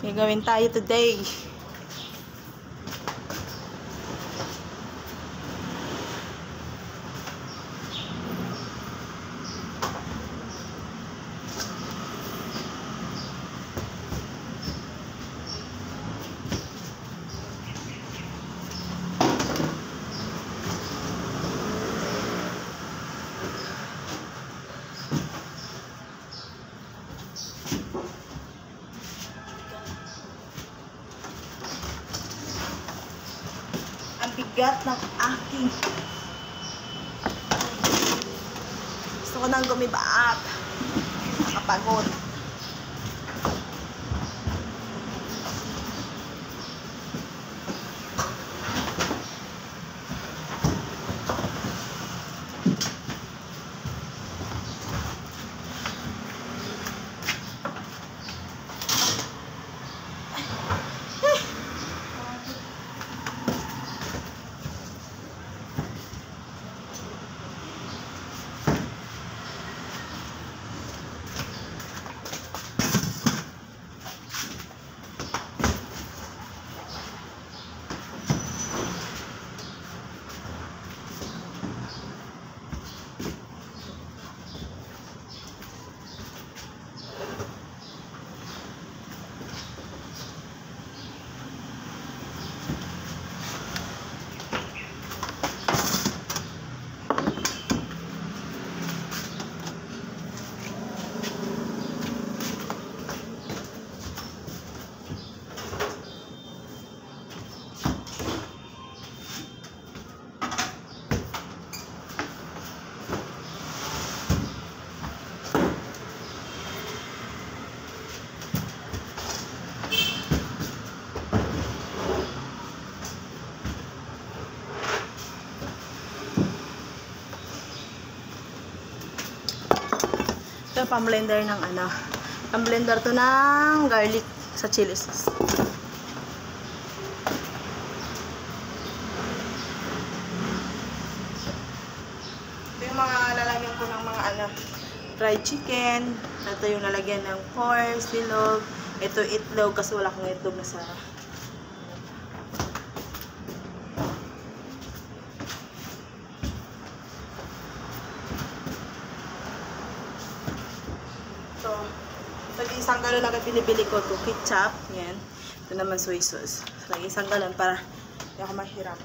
Gagawin tayo today. Bigat ng aking gusto ko nang gumibaat, nakapagod. Ito pang-blender ng ano. Pang-blender to ng garlic sa chili sauce. Ito yung mga lalagyan ko ng mga ano, fried chicken. Ito yung lalagyan ng pork, silog. Ito itlog kasi wala akong itlog na sa isang galon agad binibili ko to ketchup, yan. Ito naman soy sauce. So, isang galon para hindi ako mahirap.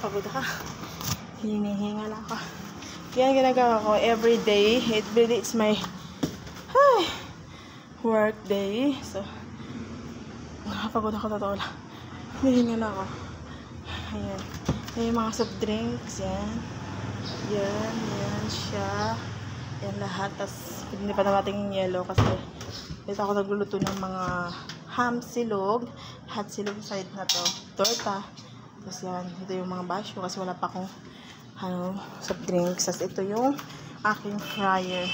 Pagod ka. Hinihingal ako. Yan ginagawa ko every day. It's my work day. So, nakapagod ako totoo lang. Hinihingal ako. Ayan. Ayan yung mga soft drinks. Yan. Yan. Yan siya. Yan lahat. Tapos, hindi pa namating yung yellow kasi dito ako nagluluto ng mga ham silog. Hot silog side na to. Torta. Tapos yan, ito yung mga basyo kasi wala pa akong soft drinks. Tapos ito yung aking fryer.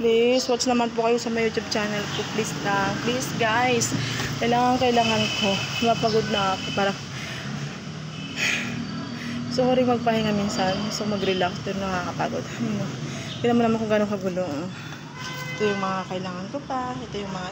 Please, watch naman po kayo sa my YouTube channel ko. Please lang. Please guys. Kailangan ko. Mapagod na ako. Para gusto ko rin magpahinga minsan. Gusto mag-relax. Pero nakakapagod. Hindi naman kung gano'ng kagulo. Ito yung mga kailangan ko pa. Ito yung mga